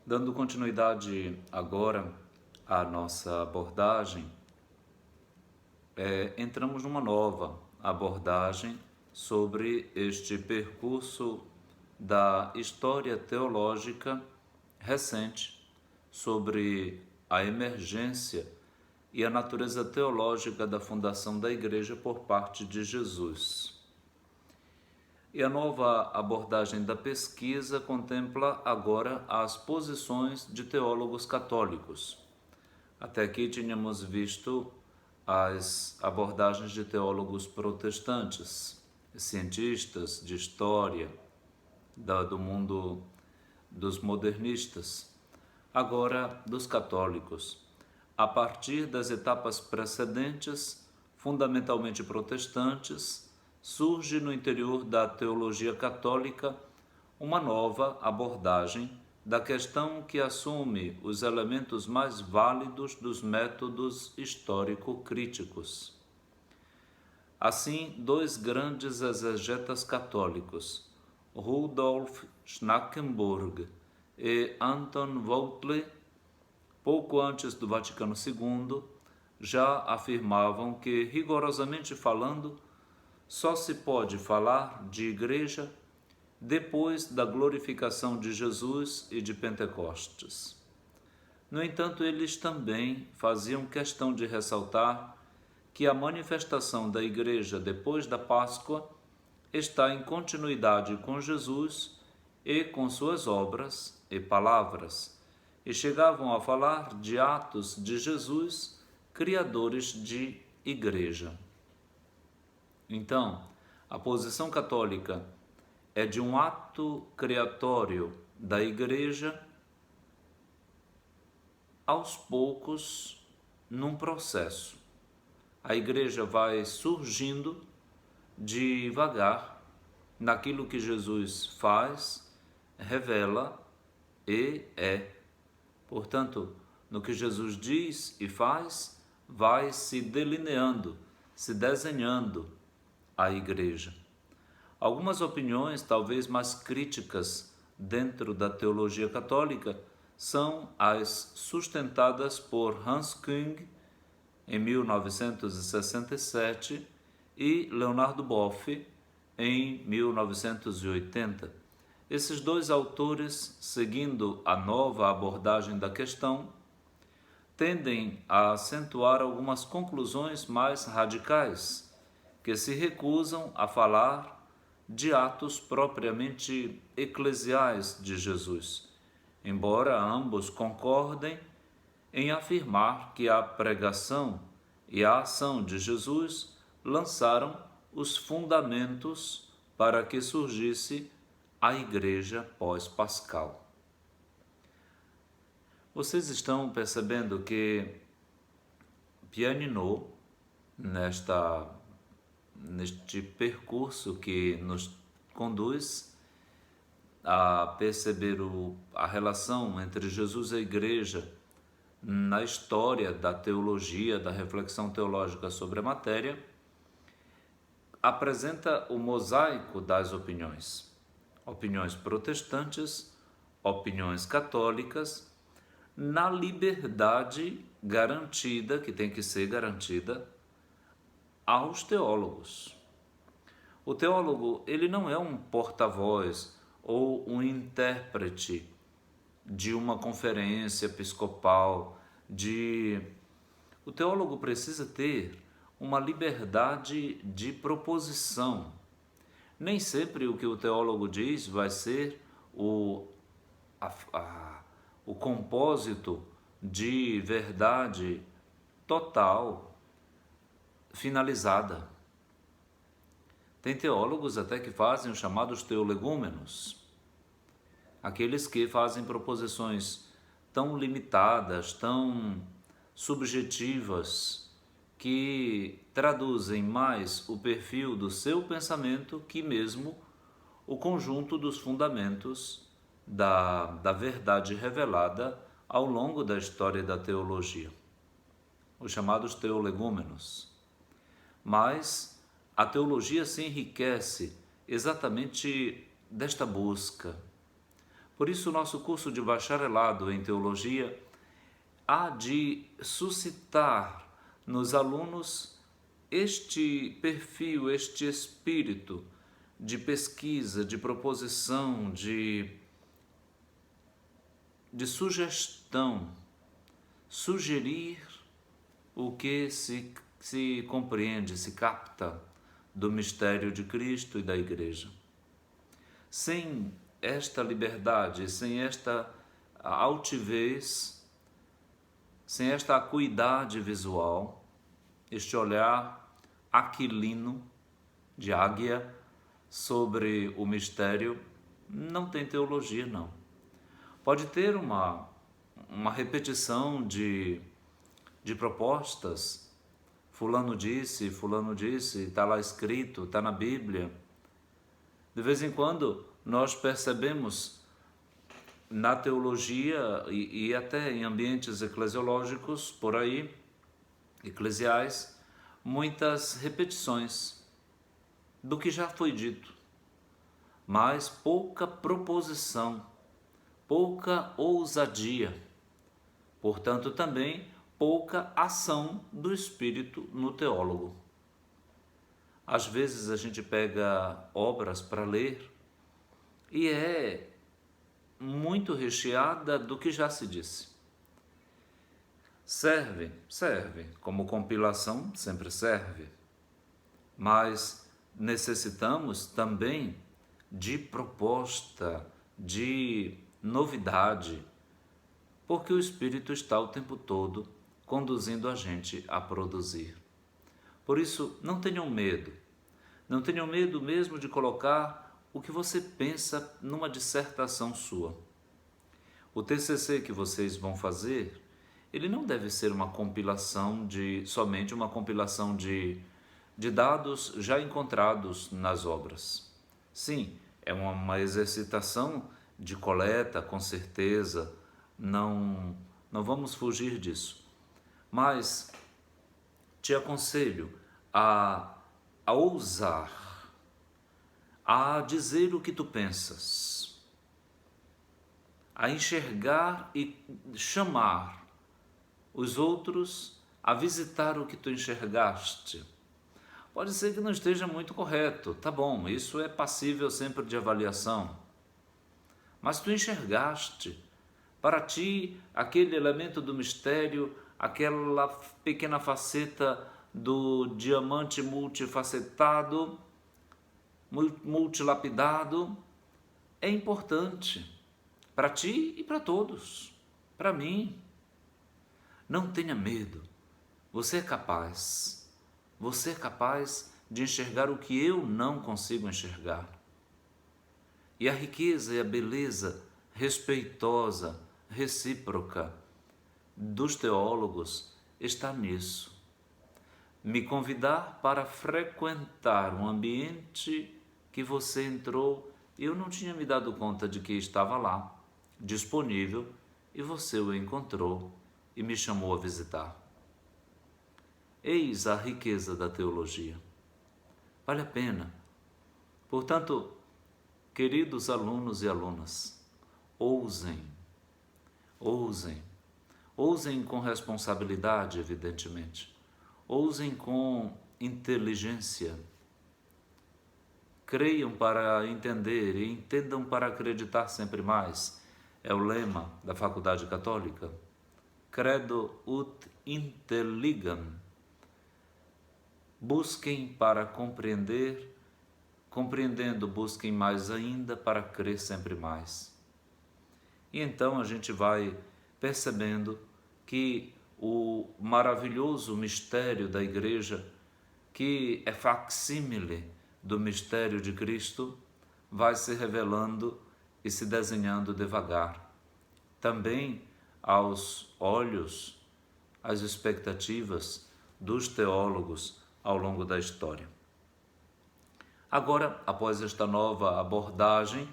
Dando continuidade agora à nossa abordagem, entramos numa nova abordagem sobre este percurso da história teológica recente, sobre a emergência e a natureza teológica da fundação da Igreja por parte de Jesus. E a nova abordagem da pesquisa contempla agora as posições de teólogos católicos. Até aqui tínhamos visto as abordagens de teólogos protestantes, cientistas de história, do mundo dos modernistas, agora dos católicos. A partir das etapas precedentes, fundamentalmente protestantes, surge no interior da teologia católica uma nova abordagem da questão que assume os elementos mais válidos dos métodos histórico-críticos. Assim, dois grandes exegetas católicos, Rudolf Schnackenburg e Anton Wöttl, pouco antes do Vaticano II, já afirmavam que, rigorosamente falando, só se pode falar de igreja depois da glorificação de Jesus e de Pentecostes. No entanto, eles também faziam questão de ressaltar que a manifestação da igreja depois da Páscoa está em continuidade com Jesus e com suas obras e palavras, e chegavam a falar de atos de Jesus, criadores de igreja. Então, a posição católica é de um ato criatório da Igreja, aos poucos, num processo. A Igreja vai surgindo devagar naquilo que Jesus faz, revela e é. Portanto, no que Jesus diz e faz, vai se delineando, se desenhando a Igreja. Algumas opiniões, talvez mais críticas dentro da teologia católica, são as sustentadas por Hans Küng, em 1967, e Leonardo Boff, em 1980. Esses dois autores, seguindo a nova abordagem da questão, tendem a acentuar algumas conclusões mais radicais, que se recusam a falar de atos propriamente eclesiais de Jesus, embora ambos concordem em afirmar que a pregação e a ação de Jesus lançaram os fundamentos para que surgisse a Igreja pós-pascal. Vocês estão percebendo que Pianinot, neste percurso que nos conduz a perceber a relação entre Jesus e a Igreja na história da teologia, da reflexão teológica sobre a matéria, apresenta o mosaico das opiniões. Opiniões protestantes, opiniões católicas, na liberdade garantida, que tem que ser garantida, aos teólogos. O teólogo, ele não é um porta-voz ou um intérprete de uma conferência episcopal, O teólogo precisa ter uma liberdade de proposição. Nem sempre o que o teólogo diz vai ser o compósito de verdade total, finalizada. Tem teólogos até que fazem os chamados teolegúmenos, aqueles que fazem proposições tão limitadas, tão subjetivas, que traduzem mais o perfil do seu pensamento que mesmo o conjunto dos fundamentos da verdade revelada ao longo da história da teologia, os chamados teolegúmenos. Mas a teologia se enriquece exatamente desta busca, Por isso, o nosso curso de bacharelado em teologia há de suscitar nos alunos este perfil, este espírito de pesquisa, de proposição, de sugestão, sugerir o que se compreende, se capta do mistério de Cristo e da Igreja. Sem esta liberdade, sem esta altivez, sem esta acuidade visual, este olhar aquilino de águia sobre o mistério, não tem teologia, não. Pode ter uma repetição de propostas, fulano disse, está lá escrito, está na Bíblia. De vez em quando nós percebemos na teologia e até em ambientes eclesiológicos, por aí, eclesiais, muitas repetições do que já foi dito, mas pouca proposição, pouca ousadia, portanto também pouca ação do Espírito no teólogo. Às vezes a gente pega obras para ler e é muito recheada do que já se disse. Serve, como compilação sempre serve, mas necessitamos também de proposta, de novidade, porque o Espírito está o tempo todo conduzindo a gente a produzir. Por isso, não tenham medo mesmo de colocar o que você pensa numa dissertação sua. O TCC que vocês vão fazer, ele não deve ser uma compilação somente uma compilação de dados já encontrados nas obras. Sim, é uma exercitação de coleta, com certeza, não vamos fugir disso. Mas te aconselho a ousar, a dizer o que tu pensas, a enxergar e chamar os outros a visitar o que tu enxergaste. Pode ser que não esteja muito correto, tá bom, isso é passível sempre de avaliação. Mas tu enxergaste, para ti, aquele elemento do mistério, aquela pequena faceta do diamante multifacetado, multilapidado, é importante para ti e para todos, para mim. Não tenha medo, você é capaz de enxergar o que eu não consigo enxergar. E a riqueza e a beleza respeitosa, recíproca dos teólogos está nisso. Me convidar para frequentar um ambiente que você entrou e eu não tinha me dado conta de que estava lá, disponível, e você o encontrou e me chamou a visitar. Eis a riqueza da teologia. Vale a pena. Portanto, queridos alunos e alunas, ousem com responsabilidade, evidentemente. Ousem com inteligência. Creiam para entender e entendam para acreditar sempre mais. É o lema da Faculdade Católica. Credo ut intelligam. Busquem para compreender, compreendendo, busquem mais ainda para crer sempre mais. E então a gente vai percebendo que o maravilhoso mistério da Igreja, que é facsímile do mistério de Cristo, vai se revelando e se desenhando devagar. Também aos olhos, às expectativas dos teólogos ao longo da história. Agora, após esta nova abordagem,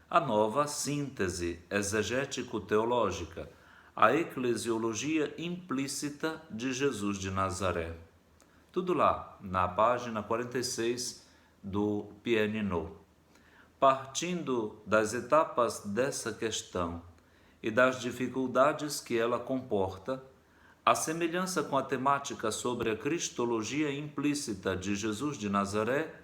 a nova síntese exegético-teológica, a eclesiologia implícita de Jesus de Nazaré. Tudo lá, na página 46 do Pianinô. partindo das etapas dessa questão e das dificuldades que ela comporta, a semelhança com a temática sobre a cristologia implícita de Jesus de Nazaré,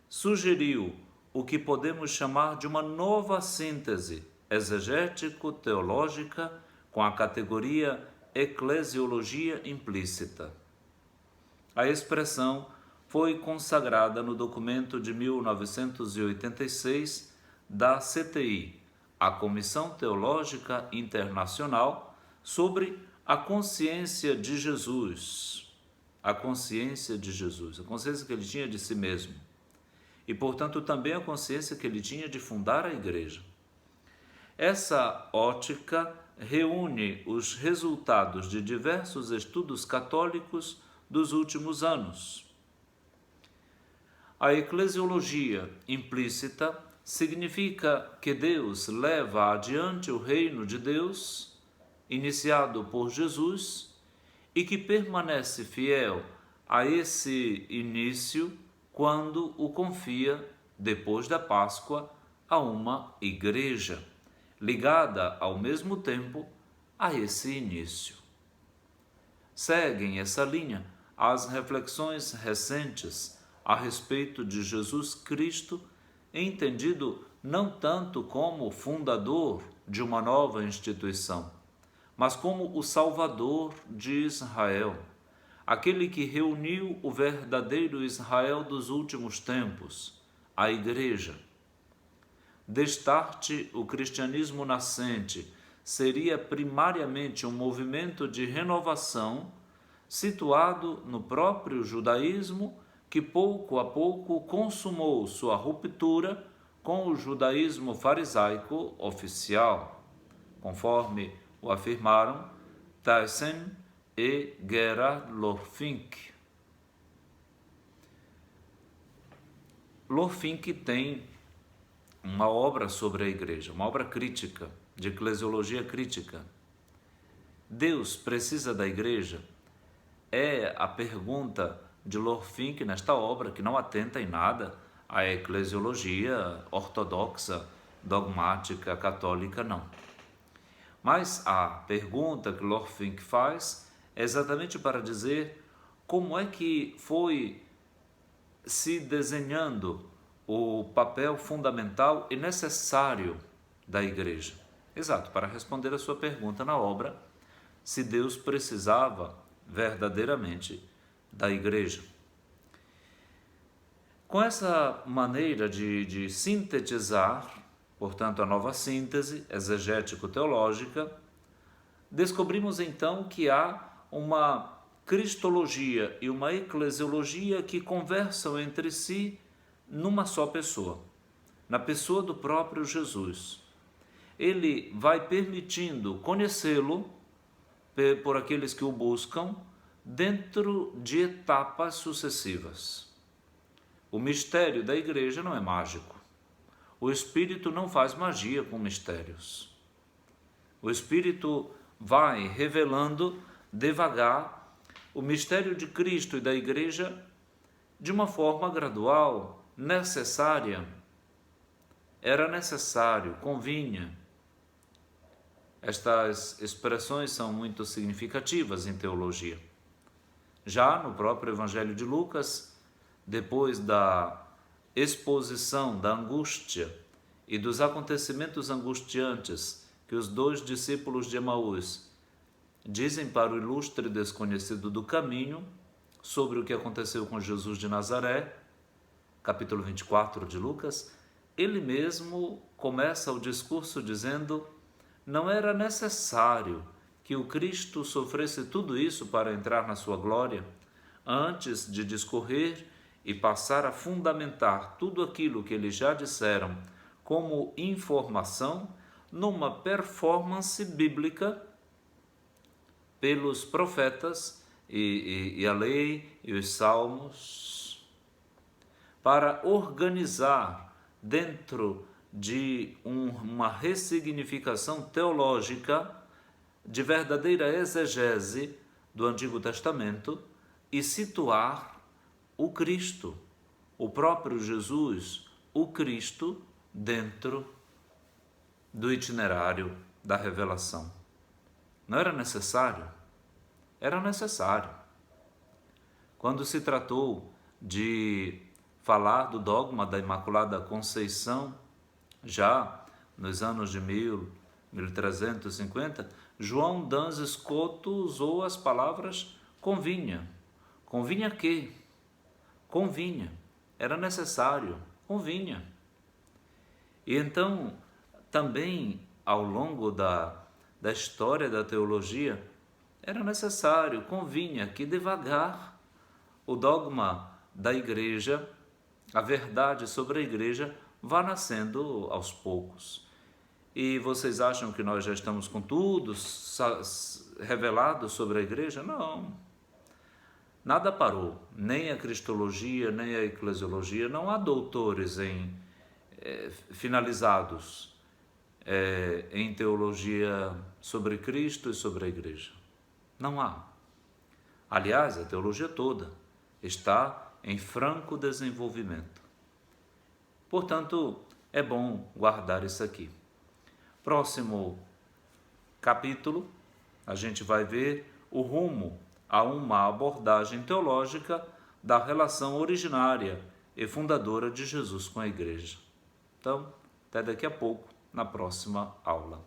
sugeriu o que podemos chamar de uma nova síntese exegético-teológica com a categoria eclesiologia implícita. A expressão foi consagrada no documento de 1986 da CTI, a Comissão Teológica Internacional, sobre a consciência de Jesus. A consciência de Jesus, a consciência que ele tinha de si mesmo. E, portanto, também a consciência que ele tinha de fundar a igreja. Essa ótica reúne os resultados de diversos estudos católicos dos últimos anos. A eclesiologia implícita significa que Deus leva adiante o reino de Deus, iniciado por Jesus, e que permanece fiel a esse início quando o confia, depois da Páscoa, a uma igreja, ligada ao mesmo tempo a esse início. Seguem essa linha as reflexões recentes a respeito de Jesus Cristo, entendido não tanto como fundador de uma nova instituição, mas como o Salvador de Israel, aquele que reuniu o verdadeiro Israel dos últimos tempos, a Igreja. Destarte, o cristianismo nascente seria primariamente um movimento de renovação situado no próprio judaísmo, que pouco a pouco consumou sua ruptura com o judaísmo farisaico oficial, conforme o afirmaram Thyssen e Gerhard Lohfink. Lohfink tem uma obra sobre a igreja, uma obra crítica, de eclesiologia crítica. Deus precisa da igreja? É a pergunta de Lohfink nesta obra, que não atenta em nada à eclesiologia ortodoxa, dogmática, católica, não. Mas a pergunta que Lohfink faz é exatamente para dizer como é que foi se desenhando o papel fundamental e necessário da igreja. Exato, para responder a sua pergunta na obra, se Deus precisava verdadeiramente da igreja. Com essa maneira de sintetizar, portanto, a nova síntese exegético-teológica, descobrimos então que há uma cristologia e uma eclesiologia que conversam entre si numa só pessoa, na pessoa do próprio Jesus. Ele vai permitindo conhecê-lo por aqueles que o buscam dentro de etapas sucessivas. O mistério da igreja não é mágico. O Espírito não faz magia com mistérios. O Espírito vai revelando devagar o mistério de Cristo e da igreja de uma forma gradual, necessária. Era necessário, convinha. Estas expressões são muito significativas em teologia. Já no próprio Evangelho de Lucas, depois da exposição da angústia e dos acontecimentos angustiantes que os dois discípulos de Emaús dizem para o ilustre desconhecido do caminho sobre o que aconteceu com Jesus de Nazaré, capítulo 24 de Lucas, ele mesmo começa o discurso dizendo: não era necessário que o Cristo sofresse tudo isso para entrar na sua glória, antes de discorrer e passar a fundamentar tudo aquilo que eles já disseram como informação numa performance bíblica pelos profetas e a lei e os salmos, para organizar dentro de uma ressignificação teológica de verdadeira exegese do Antigo Testamento e situar o Cristo, o próprio Jesus, o Cristo dentro do itinerário da revelação. Não era necessário? Era necessário. Quando se tratou de falar do dogma da Imaculada Conceição, já nos anos de 1350, João Duns Scoto usou as palavras convinha. Convinha quê? Convinha. Era necessário. Convinha. E então, também, ao longo da história da teologia, era necessário, convinha que devagar o dogma da Igreja, a verdade sobre a Igreja, vá nascendo aos poucos. E vocês acham que nós já estamos com tudo revelado sobre a Igreja? Não. Nada parou, nem a cristologia, nem a eclesiologia. Não há doutores finalizados em teologia sobre Cristo e sobre a Igreja. Não há. Aliás, a teologia toda está em franco desenvolvimento. Portanto, é bom guardar isso aqui. Próximo capítulo, a gente vai ver o rumo a uma abordagem teológica da relação originária e fundadora de Jesus com a Igreja. Então, até daqui a pouco, na próxima aula.